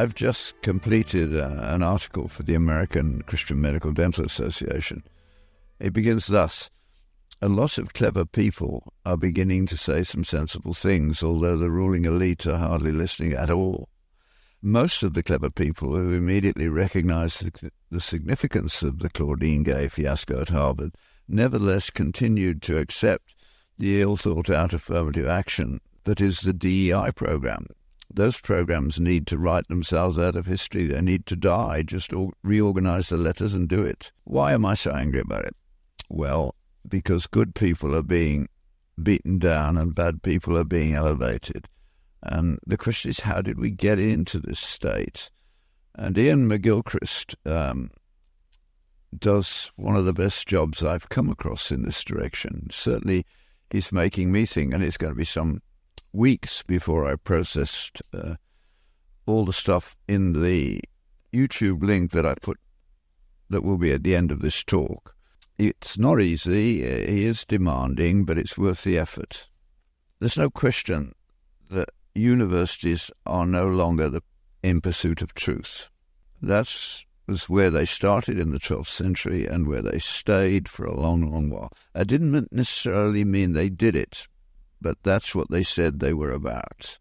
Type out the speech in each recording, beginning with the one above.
I've just completed an article for the American Christian Medical Dental Association. It begins thus: a lot of clever people are beginning to say some sensible things, although the ruling elite are hardly listening at all. Most of the clever people who immediately recognized the significance of the Claudine Gay fiasco at Harvard nevertheless continued to accept the ill-thought-out affirmative action that is the DEI program. Those programs need to write themselves out of history. They need to die. Just reorganize the letters and do it. Why am I so angry about it? Well, because good people are being beaten down and bad people are being elevated. And the question is, how did we get into this state? And Ian McGilchrist does one of the best jobs I've come across in this direction. Certainly, he's making me think, and it's going to be some weeks before I processed all the stuff in the YouTube link that I put that will be at the end of this talk. It's not easy, he is demanding, but it's worth the effort. There's no question that universities are no longer in pursuit of truth. That was where they started in the 12th century and where they stayed for a long, long while. That didn't necessarily mean they did it, but that's what they said they were about.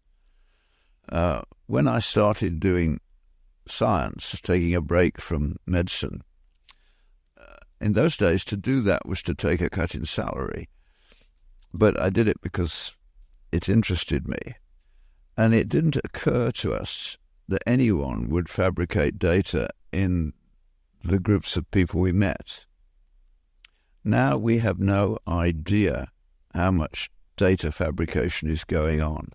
When I started doing science, taking a break from medicine, in those days to do that was to take a cut in salary. But I did it because it interested me. And it didn't occur to us that anyone would fabricate data in the groups of people we met. Now we have no idea how much data fabrication is going on.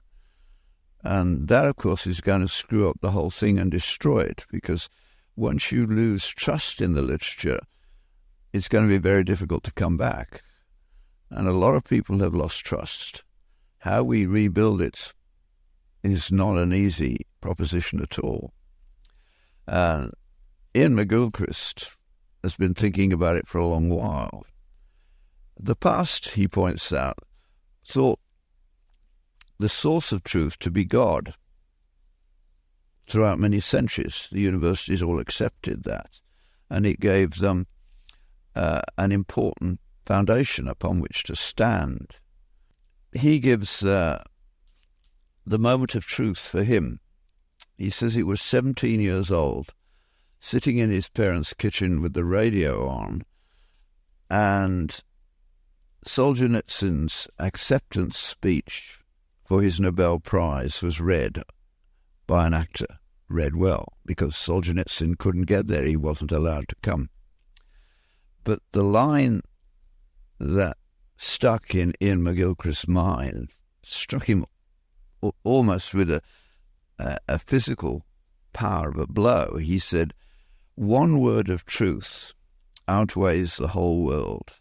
And that, of course, is going to screw up the whole thing and destroy it, because once you lose trust in the literature, it's going to be very difficult to come back. And a lot of people have lost trust. How we rebuild it is not an easy proposition at all. Ian McGilchrist has been thinking about it for a long while. The past, he points out, thought the source of truth to be God. Throughout many centuries, the universities all accepted that, and it gave them an important foundation upon which to stand. He gives the moment of truth for him. He says he was 17 years old, sitting in his parents' kitchen with the radio on, and Solzhenitsyn's acceptance speech for his Nobel Prize was read by an actor, read well, because Solzhenitsyn couldn't get there. He wasn't allowed to come. But the line that stuck in Ian McGilchrist's mind struck him almost with a physical power of a blow. He said, "One word of truth outweighs the whole world."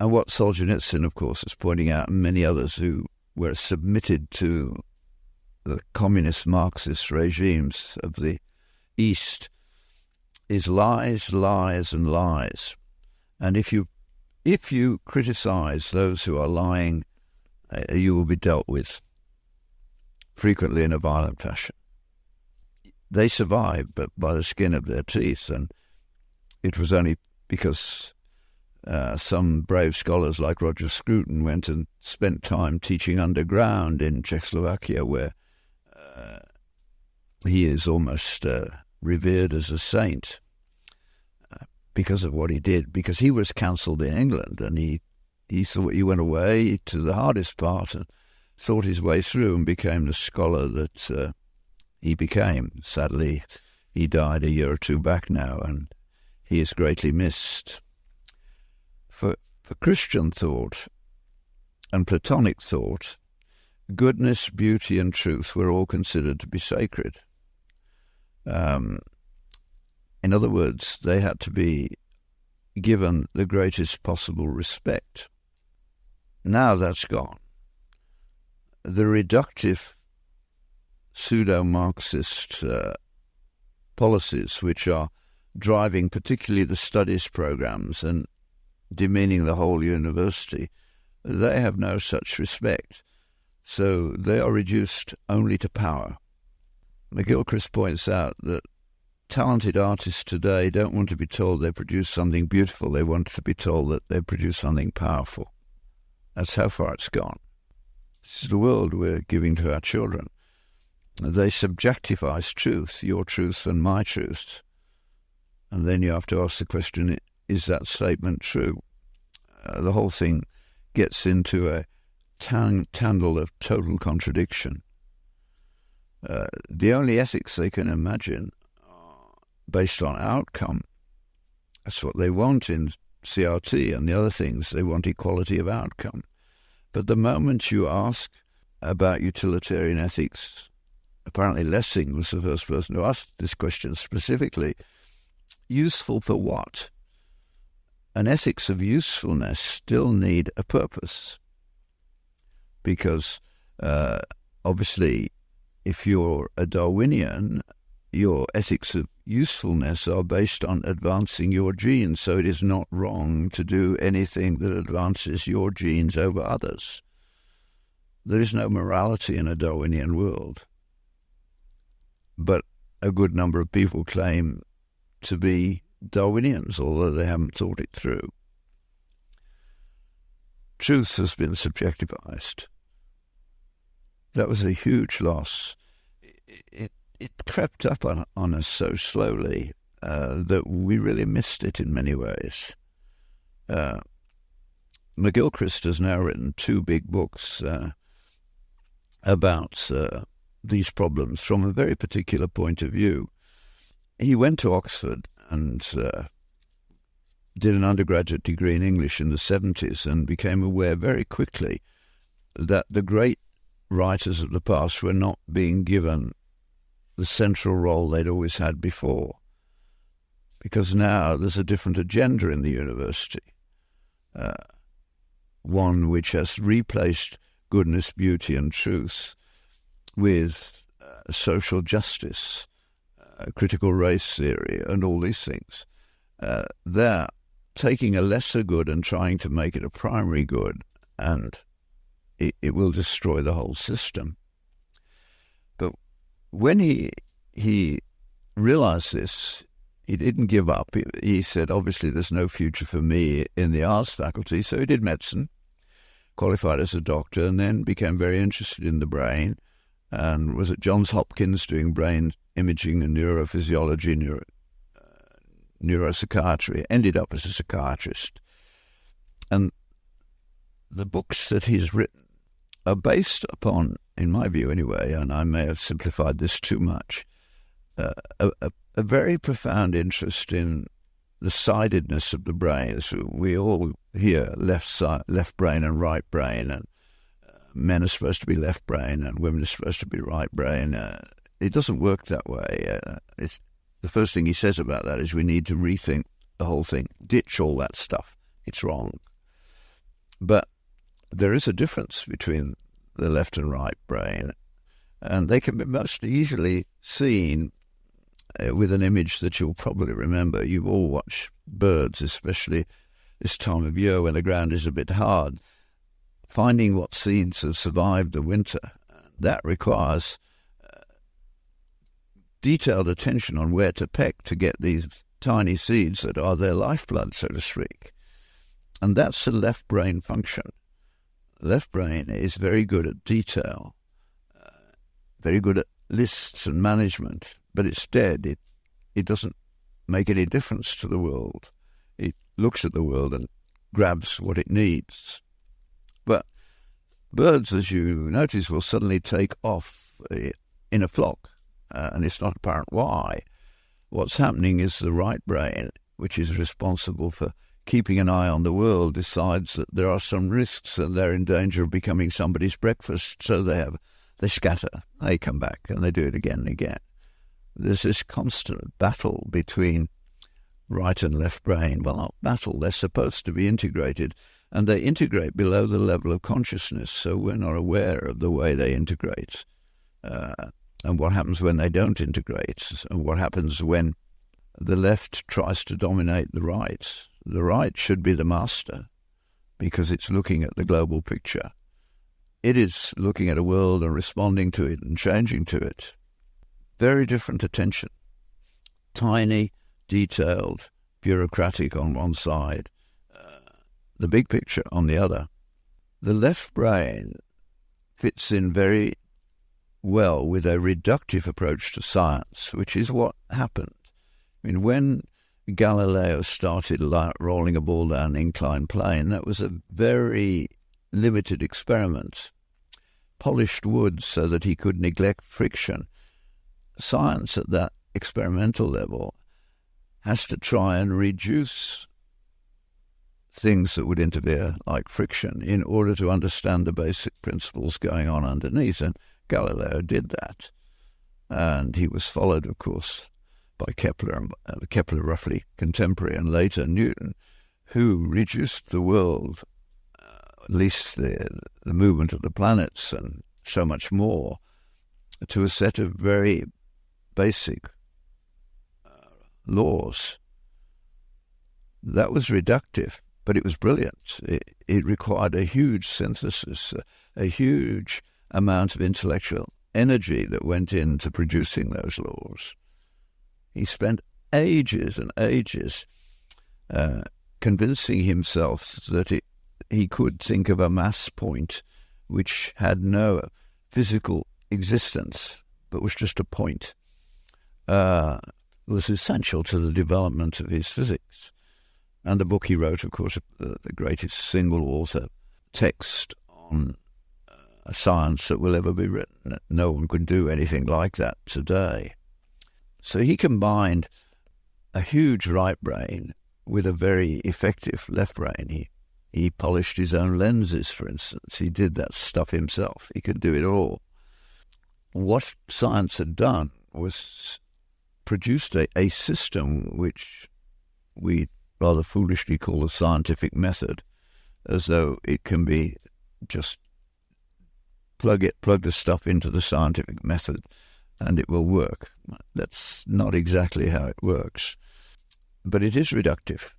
And what Solzhenitsyn, of course, is pointing out, and many others who were submitted to the communist Marxist regimes of the East, is lies, lies, and lies. And if you criticize those who are lying, you will be dealt with, frequently in a violent fashion. They survived, but by the skin of their teeth, and it was only because some brave scholars like Roger Scruton went and spent time teaching underground in Czechoslovakia, where he is almost revered as a saint because of what he did, because he was counselled in England, and he thought he went away to the hardest part and thought his way through and became the scholar that he became. Sadly, he died a year or two back now, and he is greatly missed. For Christian thought and Platonic thought, goodness, beauty, and truth were all considered to be sacred. In other words, they had to be given the greatest possible respect. Now that's gone. The reductive pseudo-Marxist policies, which are driving particularly the studies programs and demeaning the whole university, they have no such respect. So they are reduced only to power. McGilchrist points out that talented artists today don't want to be told they produce something beautiful. They want to be told that they produce something powerful. That's how far it's gone. This is the world we're giving to our children. They subjectivize truth, your truth and my truth. And then you have to ask the question, is that statement true? The whole thing gets into a tangle of total contradiction. The only ethics they can imagine are based on outcome. That's what they want in CRT and the other things. They want equality of outcome. But the moment you ask about utilitarian ethics, apparently Lessing was the first person to ask this question specifically, useful for what? An ethics of usefulness still need a purpose. Because obviously, if you're a Darwinian, your ethics of usefulness are based on advancing your genes, so it is not wrong to do anything that advances your genes over others. There is no morality in a Darwinian world. But a good number of people claim to be Darwinians, although they haven't thought it through. Truth has been subjectivized. That was a huge loss. It crept up on us so slowly that we really missed it in many ways. McGilchrist has now written 2 big books about these problems from a very particular point of view. He went to Oxford and did an undergraduate degree in English in the 70s and became aware very quickly that the great writers of the past were not being given the central role they'd always had before, because now there's a different agenda in the university, one which has replaced goodness, beauty and truth with social justice, critical race theory and all these things. They're taking a lesser good and trying to make it a primary good, and it will destroy the whole system. But when he realized this, he didn't give up. He said, obviously, there's no future for me in the arts faculty, so he did medicine, qualified as a doctor, and then became very interested in the brain, and was at Johns Hopkins doing brain imaging and neurophysiology, neuropsychiatry, ended up as a psychiatrist. And the books that he's written are based upon, in my view anyway, and I may have simplified this too much, a very profound interest in the sidedness of the brain. So we all hear left brain and right brain, and men are supposed to be left brain and women are supposed to be right brain. It doesn't work that way. It's the first thing he says about that is we need to rethink the whole thing, ditch all that stuff. It's wrong. But there is a difference between the left and right brain, and they can be most easily seen with an image that you'll probably remember. You've all watched birds, especially this time of year when the ground is a bit hard, finding what seeds have survived the winter. That requires detailed attention on where to peck to get these tiny seeds that are their lifeblood, so to speak. And that's a left brain function. Left brain is very good at detail, very good at lists and management, but it's dead. It doesn't make any difference to the world. It looks at the world and grabs what it needs. But birds, as you notice, will suddenly take off in a flock, and it's not apparent why. What's happening is the right brain, which is responsible for keeping an eye on the world, decides that there are some risks and they're in danger of becoming somebody's breakfast, so they scatter, they come back, and they do it again and again. There's this constant battle between right and left brain. Well, not battle, they're supposed to be integrated, and they integrate below the level of consciousness, so we're not aware of the way they integrate, and what happens when they don't integrate, and what happens when the left tries to dominate the right. The right should be the master because it's looking at the global picture. It is looking at a world and responding to it and changing to it. Very different attention. Tiny, detailed, bureaucratic on one side, the big picture on the other. The left brain fits in very well with a reductive approach to science, which is what happened. I mean, when Galileo started rolling a ball down an inclined plane, that was a very limited experiment. Polished wood so that he could neglect friction. Science at that experimental level has to try and reduce things that would interfere, like friction, in order to understand the basic principles going on underneath. And Galileo did that. And he was followed, of course, by Kepler, Kepler roughly contemporary, and later Newton, who reduced the world, at least the movement of the planets and so much more, to a set of very basic laws. That was reductive, but it was brilliant. It required a huge synthesis, a huge amount of intellectual energy that went into producing those laws. He spent ages and ages convincing himself that he could think of a mass point which had no physical existence, but was just a point. Was essential to the development of his physics. And the book he wrote, of course, the greatest single author text on science that will ever be written. No one could do anything like that today. So he combined a huge right brain with a very effective left brain. He polished his own lenses, for instance. He did that stuff himself. He could do it all. What science had done was produced a system which we rather foolishly call a scientific method, as though it can be just plug the stuff into the scientific method and it will work. That's not exactly how it works. But it is reductive.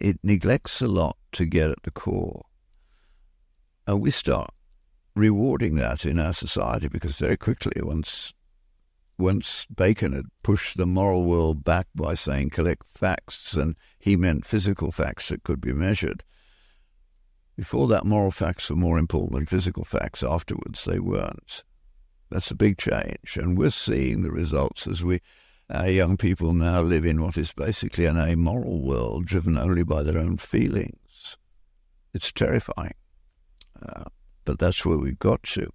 It neglects a lot to get at the core. And we start rewarding that in our society, because very quickly, once Bacon had pushed the moral world back by saying collect facts, and he meant physical facts that could be measured. Before that, moral facts were more important than physical facts. Afterwards, they weren't. That's a big change, and we're seeing the results as our young people now live in what is basically an amoral world driven only by their own feelings. It's terrifying, but that's where we've got to.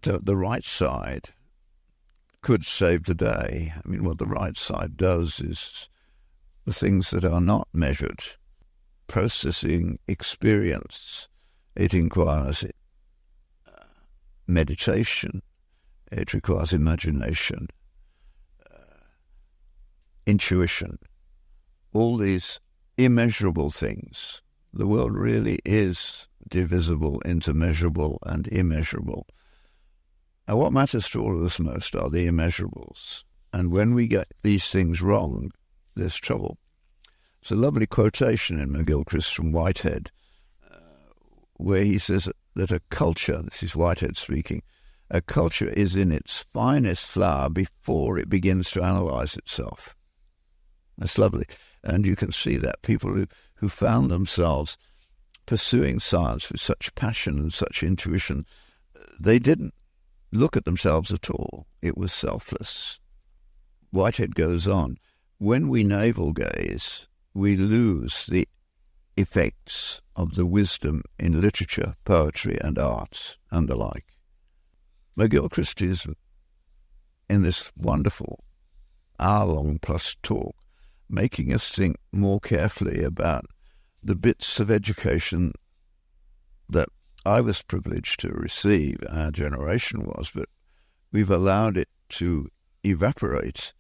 The right side could save the day. I mean, what the right side does is the things that are not measured. Processing experience. It requires meditation. It requires imagination, intuition, all these immeasurable things. The world really is divisible into measurable and immeasurable. And what matters to all of us most are the immeasurables. And when we get these things wrong, there's trouble. It's a lovely quotation in McGilchrist from Whitehead, where he says that a culture, this is Whitehead speaking, a culture is in its finest flower before it begins to analyse itself. That's lovely. And you can see that people who found themselves pursuing science with such passion and such intuition, they didn't look at themselves at all. It was selfless. Whitehead goes on, when we navel gaze, we lose the effects of the wisdom in literature, poetry, and art, and the like. McGilchrist is, in this wonderful hour-long plus talk, making us think more carefully about the bits of education that I was privileged to receive, our generation was, but we've allowed it to evaporate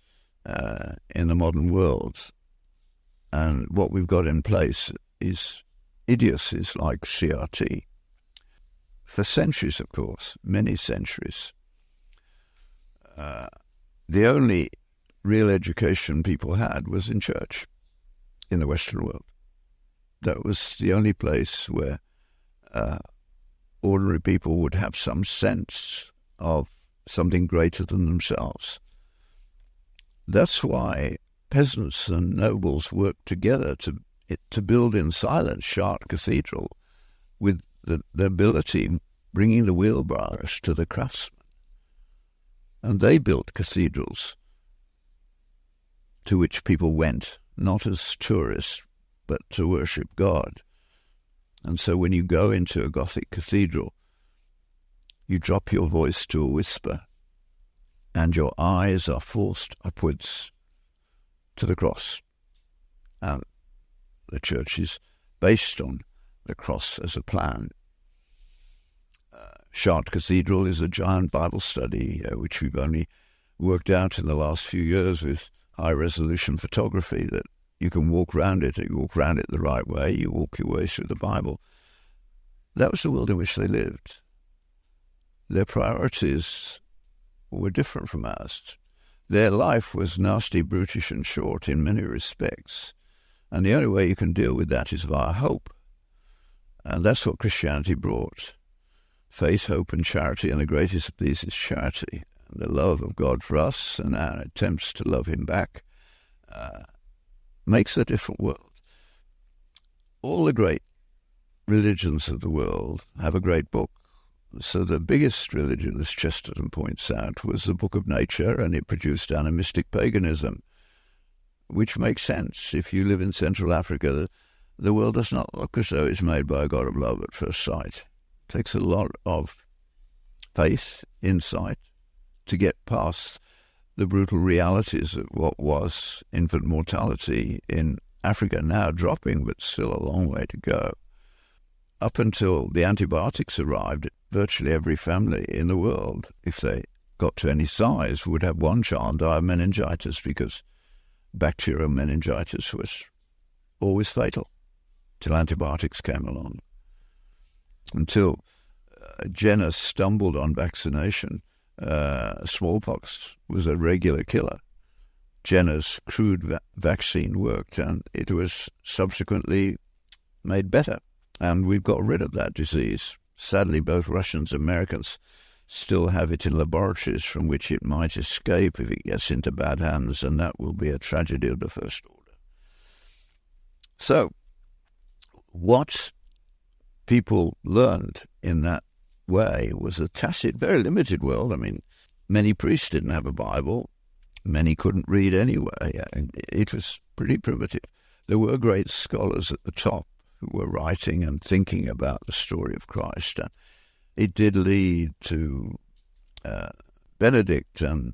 in the modern world. And what we've got in place is idiocies like CRT. For centuries, of course, many centuries, the only real education people had was in church in the Western world. That was the only place where ordinary people would have some sense of something greater than themselves. That's why peasants and nobles worked together to build in silence Chartres Cathedral, with the ability bringing the wheelbarrows to the craftsmen. And they built cathedrals to which people went, not as tourists, but to worship God. And so when you go into a Gothic cathedral, you drop your voice to a whisper, and your eyes are forced upwards to the cross. And the church is based on the cross as a plan. Chartres Cathedral is a giant Bible study, which we've only worked out in the last few years with high-resolution photography, that you can walk around it. You walk around it the right way. You walk your way through the Bible. That was the world in which they lived. Their priorities were different from ours. Their life was nasty, brutish, and short in many respects. And the only way you can deal with that is via hope. And that's what Christianity brought. Faith, hope, and charity, and the greatest of these is charity. And the love of God for us and our attempts to love him back makes a different world. All the great religions of the world have a great book. So the biggest religion, as Chesterton points out, was the Book of Nature, and it produced animistic paganism, which makes sense. If you live in Central Africa, the world does not look as though it's made by a God of love at first sight. It takes a lot of faith, insight, to get past the brutal realities of what was infant mortality in Africa, now dropping, but still a long way to go. Up until the antibiotics arrived, virtually every family in the world, if they got to any size, would have one child die of meningitis, because bacterial meningitis was always fatal till antibiotics came along. Until Jenner stumbled on vaccination, smallpox was a regular killer. Jenner's crude vaccine worked, and it was subsequently made better. And we've got rid of that disease. Sadly, both Russians and Americans still have it in laboratories from which it might escape if it gets into bad hands, and that will be a tragedy of the first order. So, what people learned in that way was a tacit, very limited world. I mean, many priests didn't have a Bible. Many couldn't read anyway. It was pretty primitive. There were great scholars at the top who were writing and thinking about the story of Christ. And it did lead to Benedict and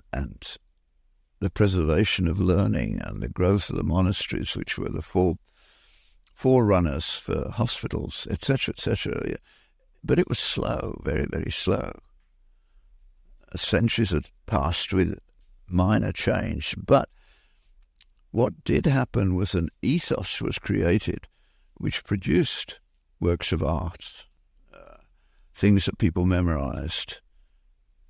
the preservation of learning and the growth of the monasteries, which were the forerunners for hospitals, etc., etc. But it was slow, very, very slow. Centuries had passed with minor change. But what did happen was an ethos was created which produced works of art, things that people memorized.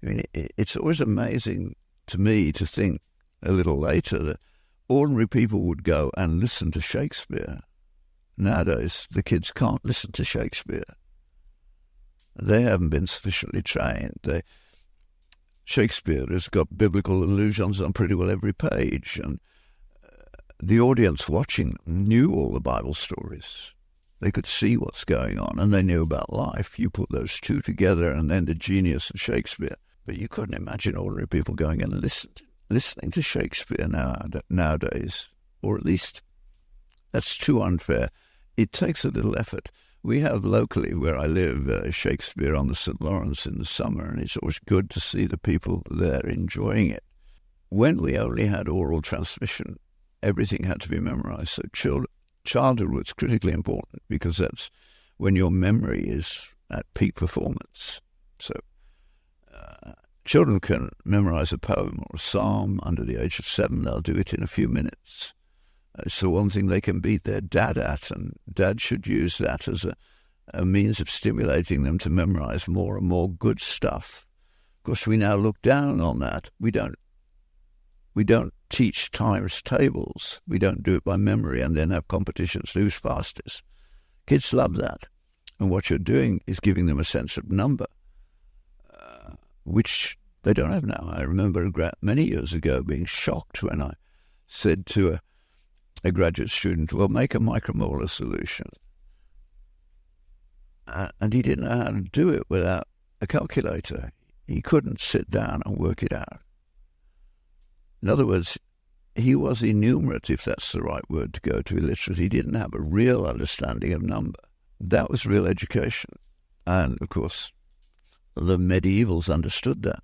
I mean, it's always amazing to me to think a little later that ordinary people would go and listen to Shakespeare. Nowadays, the kids can't listen to Shakespeare. They haven't been sufficiently trained. Shakespeare has got biblical allusions on pretty well every page, and the audience watching knew all the Bible stories. They could see what's going on, and they knew about life. You put those two together, and then the genius of Shakespeare. But you couldn't imagine ordinary people going and listening to Shakespeare nowadays, or at least that's too unfair. It takes a little effort. We have locally, where I live, Shakespeare on the St. Lawrence in the summer, and it's always good to see the people there enjoying it. When we only had oral transmission, everything had to be memorized. So childhood was critically important, because that's when your memory is at peak performance. So children can memorize a poem or a psalm under the age of 7. They'll do it in a few minutes. It's the one thing they can beat their dad at, and dad should use that as a means of stimulating them to memorize more and more good stuff. Of course, we now look down on that. We don't teach times tables. We don't do it by memory and then have competitions, who's fastest. Kids love that. And what you're doing is giving them a sense of number, which they don't have now. I remember many years ago being shocked when I said to a graduate student, well, make a micromolar solution. And he didn't know how to do it without a calculator. He couldn't sit down and work it out. In other words, he was innumerate, if that's the right word to go to, illiterate. He didn't have a real understanding of number. That was real education. And, of course, the medievals understood that.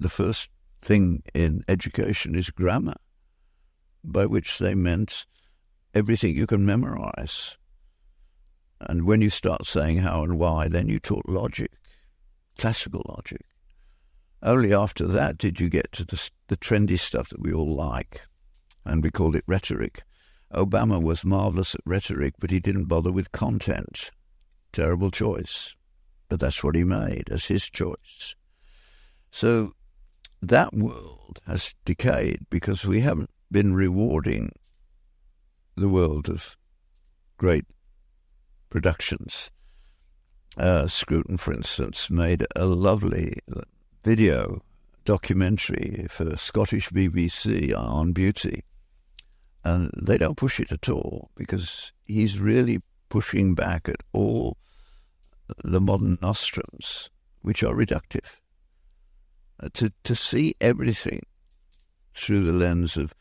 The first thing in education is grammar, by which they meant everything you can memorize. And when you start saying how and why, then you taught logic, classical logic. Only after that did you get to the trendy stuff that we all like, and we called it rhetoric. Obama was marvelous at rhetoric, but he didn't bother with content. Terrible choice. But that's what he made as his choice. So that world has decayed because we haven't been rewarding the world of great productions. Scruton, for instance, made a lovely video documentary for Scottish BBC on beauty. And they don't push it at all because he's really pushing back at all the modern nostrums, which are reductive. To see everything through the lens of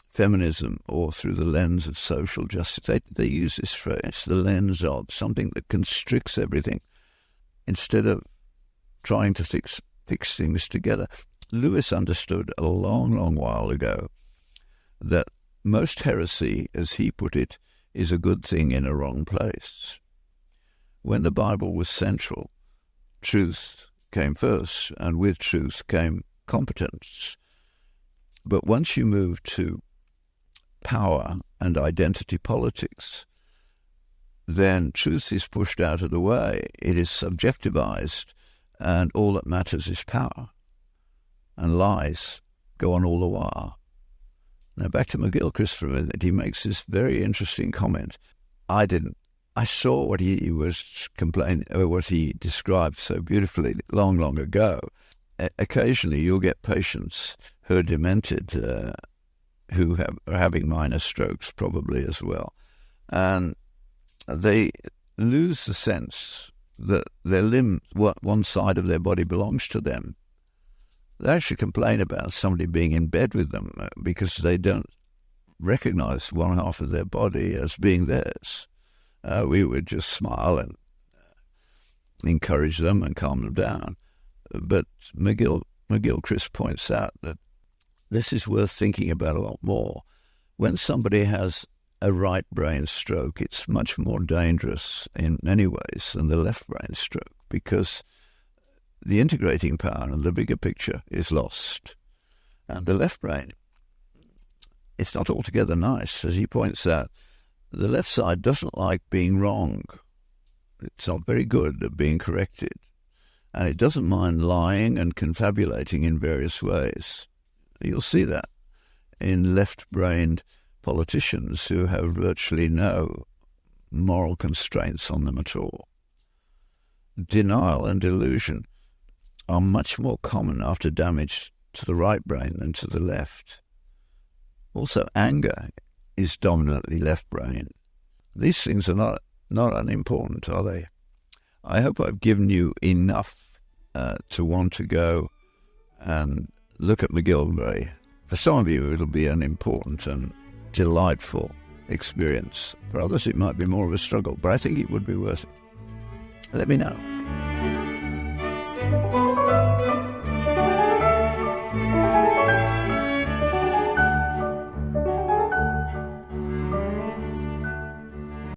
feminism or through the lens of social justice. They use this phrase, the lens of, something that constricts everything, instead of trying to fix things together. Lewis understood a long, long while ago that most heresy, as he put it, is a good thing in a wrong place. When the Bible was central, truth came first, and with truth came competence. But once you move to power and identity politics, then truth is pushed out of the way. It is subjectivized, and all that matters is power. And lies go on all the while. Now back to McGilchrist for a minute. He makes this very interesting comment. I saw what he was what he described so beautifully long, long ago. Occasionally you'll get patients who are demented, who are having minor strokes probably as well. And they lose the sense that their limb, one side of their body belongs to them. They actually complain about somebody being in bed with them because they don't recognize one half of their body as being theirs. We would just smile and encourage them and calm them down. But McGilchrist points out that this is worth thinking about a lot more. When somebody has a right brain stroke, it's much more dangerous in many ways than the left brain stroke, because the integrating power and the bigger picture is lost. And the left brain, it's not altogether nice. As he points out, the left side doesn't like being wrong. It's not very good at being corrected. And it doesn't mind lying and confabulating in various ways. You'll see that in left-brained politicians who have virtually no moral constraints on them at all. Denial and delusion are much more common after damage to the right brain than to the left. Also, anger is dominantly left brain. These things are not unimportant, are they? I hope I've given you enough to want to go and look at McGilvray. For some of you, it'll be an important and delightful experience. For others, it might be more of a struggle, but I think it would be worth it. Let me know.